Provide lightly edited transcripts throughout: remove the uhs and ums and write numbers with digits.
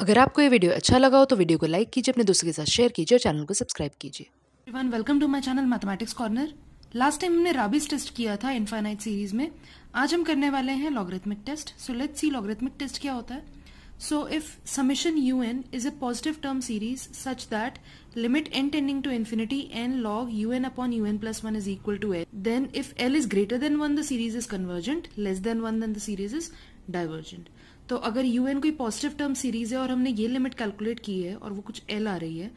अगर आपको ये वीडियो अच्छा लगा हो तो वीडियो को लाइक कीजिए, अपने दोस्तों के साथ शेयर कीजिए और चैनल को सब्सक्राइब कीजिए। Everyone, welcome to my channel mathematics corner. Last time हमने राबिस टेस्ट किया था इनफाइनाइट सीरीज में। आज हम करने वाले हैं logarithmic test. So let's see logarithmic test क्या होता है। So if summation un is a positive term series such that limit n tending to infinity n log un upon un plus 1 is equal to l, then if l is greater than 1 the series is convergent, less than 1 then the series is divergent। तो अगर un कोई positive term series है और हमने ये limit calculate की है और वो कुछ l आ रही है,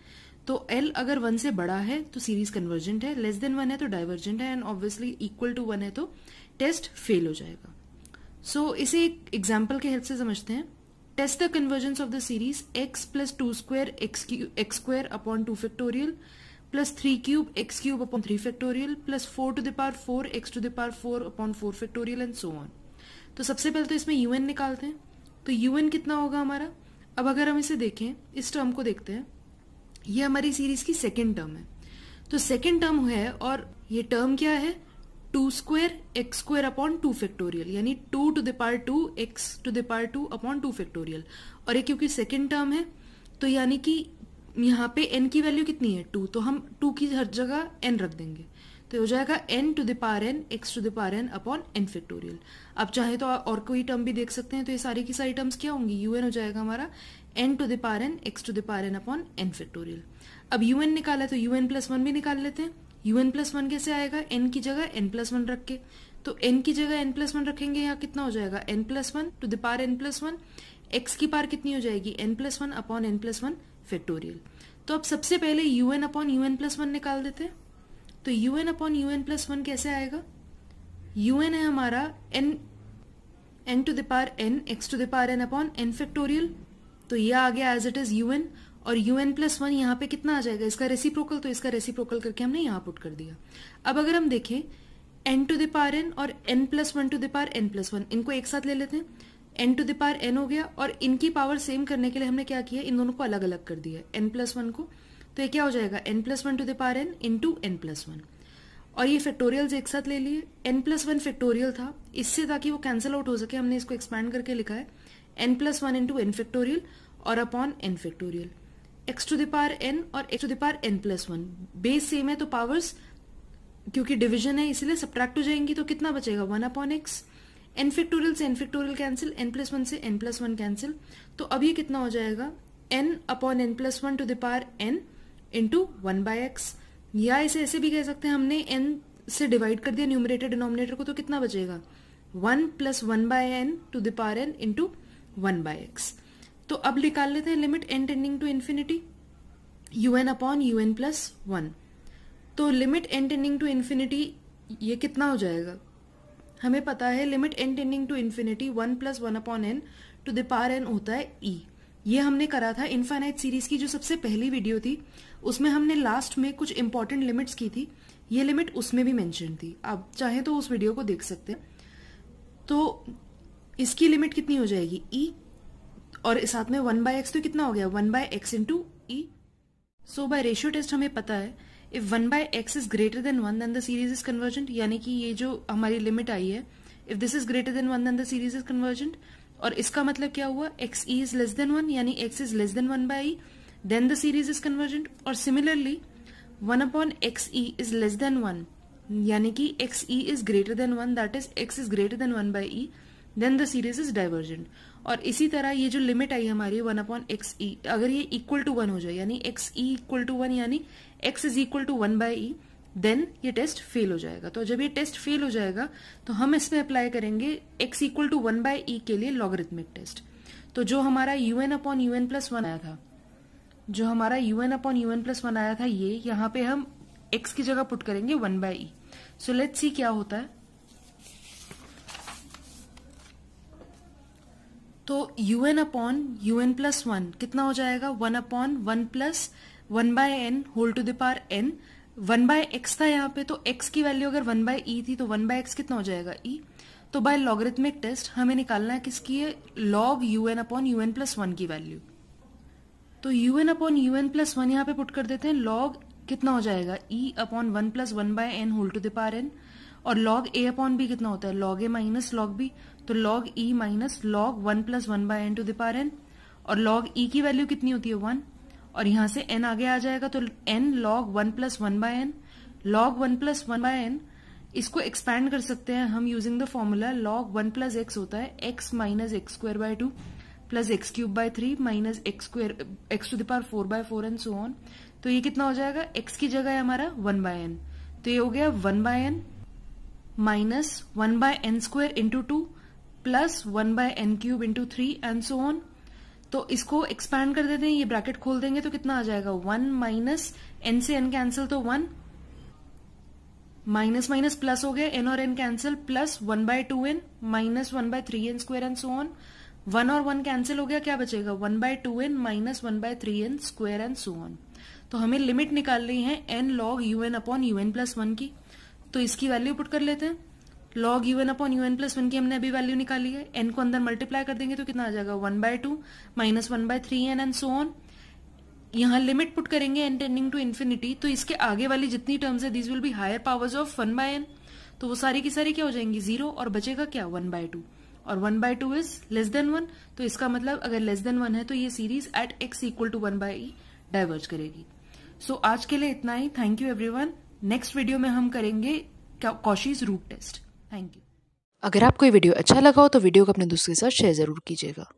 तो l अगर 1 से बड़ा है तो सीरीज कन्वर्जेंट है, लेस देन 1 है तो डाइवर्जेंट है, एंड ऑब्वियसली इक्वल टू 1 है तो टेस्ट फेल हो जाएगा। सो इसे एक एग्जाम्पल के हेल्प से समझते हैं। Test the convergence of the series x plus 2 square x square upon 2 factorial plus 3 cube x cube upon 3 factorial plus 4 to the power 4 x to the power 4 upon 4 factorial and so on. तो सबसे पहले तो इसमें un निकालते हैं। तो un कितना होगा हमारा। अब अगर हम इसे देखें, इस टर्म को देखते हैं, ये हमारी सीरीज की सेकेंड टर्म है। तो सेकेंड टर्म है और ये टर्म क्या है, 2 square x square upon 2 factorial, यानी 2 to the power 2 x to the power 2 upon 2 factorial. और ये क्योंकि सेकेंड टर्म है तो यानी कि यहाँ पे n की वैल्यू कितनी है 2, तो हम 2 की हर जगह n रख देंगे, तो हो जाएगा n to the power n x to the power n upon n factorial. अब चाहे तो और कोई टर्म भी देख सकते हैं, तो ये सारी की सारी टर्म्स क्या होंगी, un हो जाएगा हमारा n to the power n x to the power n upon n factorial. अब un निकाला तो un प्लस 1 भी निकाल लेते हैं। un प्लस 1 कैसे आएगा, n की जगह n प्लस 1 रख के, तो n की जगह n प्लस 1 रखेंगे, यहाँ कितना हो जाएगा n plus 1 to the power n plus 1, x की पावर कितनी हो जाएगी n plus 1 upon n plus 1 factorial. तो अब सबसे पहले un अपॉन un प्लस 1 निकाल देते हैं। तो un अपॉन un प्लस 1 कैसे आएगा, un है हमारा n to the power n x to the power n upon n factorial, तो ये आ गया एज इट इज un, और un प्लस 1 यहाँ पे कितना आ जाएगा, इसका रेसिप्रोकल, तो इसका रेसिप्रोकल करके हमने यहाँ पुट कर दिया। अब अगर हम देखें n to the power n और n plus 1 to the power n plus 1, इनको एक साथ ले लेते हैं, n to the power n हो गया, और इनकी पावर सेम करने के लिए हमने क्या किया, इन दोनों को अलग अलग कर दिया n प्लस 1 को, तो ये क्या हो जाएगा n plus 1 to the power n into n plus 1, और ये फैक्टोरियल्स एक साथ ले लिए। n प्लस 1 फैक्टोरियल था, इससे ताकि वो कैंसिल आउट हो सके हमने इसको एक्सपैंड करके लिखा है n plus 1 into n factorial और upon n factorial. x to the power n और x to the power n plus 1, base same है तो पावर्स क्योंकि डिवीजन है इसलिए सब्ट्रैक्ट हो जाएंगी, तो कितना बचेगा 1 अपॉन x, n फैक्टोरियल से n factorial cancel, n plus 1 से n प्लस 1 कैंसिल, तो अब ये कितना हो जाएगा n upon n plus 1 to the power n into 1 by x, या इसे ऐसे भी कह सकते हैं, हमने n से डिवाइड कर दिया न्यूमरेटर डिनोमिनेटर को, तो कितना बचेगा 1 plus 1 by n to the power n into 1 by x। तो अब निकाल लेते हैं limit n tending to infinity un upon un plus 1। तो limit n tending to infinity ये कितना हो जाएगा, हमें पता है limit n tending to infinity 1 plus 1 upon n to the power n होता है e। ये हमने करा था इनफाइनाइट सीरीज की जो सबसे पहली वीडियो थी, उसमें हमने लास्ट में कुछ इंपॉर्टेंट लिमिट्स की थी, ये लिमिट उसमें भी मेंशन थी, आप चाहे तो उस वीडियो को देख सकते हैं। तो इसकी लिमिट कितनी हो जाएगी e, और साथ में 1 बाय एक्स, तो कितना हो गया 1 by x into e. So by ratio test हमें पता है if 1 by x is greater than 1 then the series is convergent, यानी कि ये जो हमारी लिमिट आई है, if this is greater than 1 then the series is convergent, और इसका मतलब क्या हुआ x e is less than 1, यानी x is less than 1 by e, then the series is convergent. और similarly 1 upon x e is less than 1, यानी कि x e is greater than 1, that is x is greater than 1 by e, then the series is divergent. और इसी तरह ये जो limit आई हमारी 1 upon x ई, अगर ये इक्वल टू 1 हो जाए, यानी एक्स ई इक्वल टू 1, यानी x is equal to 1 by e, then ये टेस्ट फेल हो जाएगा। तो जब ये टेस्ट फेल हो जाएगा तो हम इसमें अप्लाई करेंगे x इक्वल टू 1 बाय ई के लिए लॉगरिथमिक टेस्ट। तो जो हमारा un अपॉन un प्लस 1 आया था, जो हमारा un अपॉन un प्लस 1 आया था, ये यहाँ पे हम x की जगह पुट करेंगे 1 बाय ई। सो लेट्स सी क्या होता है। तो un अपॉन un प्लस 1 कितना हो जाएगा 1 upon 1 plus 1 by n whole to the power n, 1 by x था यहाँ पे, तो x की वैल्यू अगर 1 बाय e थी तो 1 बाय x कितना हो जाएगा e। तो बाय लॉगरिथमिक टेस्ट हमें निकालना है किसकी है, log un upon un plus 1 की वैल्यू। तो un अपॉन un प्लस 1 यहाँ पे पुट कर देते हैं, log कितना हो जाएगा e upon 1 plus 1 by n whole to the power n, और log a अपॉन b कितना होता है log a minus log b, तो log e minus log 1 plus 1 by n to the power n, और log e की value कितनी होती है 1, और यहां से n आगे आ जाएगा तो n log 1 plus 1 by n, log 1 plus 1 by n इसको एक्सपैंड कर सकते हैं हम using the formula log 1 plus x होता है x minus x square by 2 plus x cube by 3 minus x square x to the power 4 by 4 and so on. तो ये कितना हो जाएगा, x की जगह है हमारा 1 बाय n, तो ये हो गया 1 by n minus 1 by n square into 2 plus 1 by n cube into 3 and so on. तो इसको एक्सपैंड कर देते हैं, ये ब्रैकेट खोल देंगे तो कितना आ जाएगा 1 माइनस n से n कैंसिल तो 1 माइनस माइनस प्लस हो गया, n और n cancel plus 1 by 2n minus 1 by 3n square and so on. 1 और 1 कैंसिल हो गया, क्या बचेगा 1 by 2n minus 1 by 3n square and so on. तो हमें लिमिट निकालनी है n log un upon un plus 1 की, तो इसकी वैल्यू पुट कर लेते हैं। log un upon un plus 1 की हमने अभी वैल्यू निकाली है, n को अंदर मल्टीप्लाई कर देंगे तो कितना आ जाएगा 1 by 2 minus 1 by 3n and so on. यहाँ लिमिट पुट करेंगे n टेंडिंग टू इन्फिनिटी, तो इसके आगे वाली जितनी टर्म्स है these will be higher powers of 1 by n, तो वो सारी की सारी क्या हो जाएंगी 0 और बचेगा क्या 1 बाय 2, और 1 बाय 2 इज लेस देन 1, तो इसका मतलब अगर लेस देन 1 है तो ये series at x equal to 1 by e diverge करेगी। सो आज के लिए इतना ही, thank you everyone. Next video में हम करेंगे Cauchy's root test. Thank you. अगर आपको ये वीडियो अच्छा लगा हो तो वीडियो को अपने दोस्तों के साथ शेयर जरूर कीजिएगा।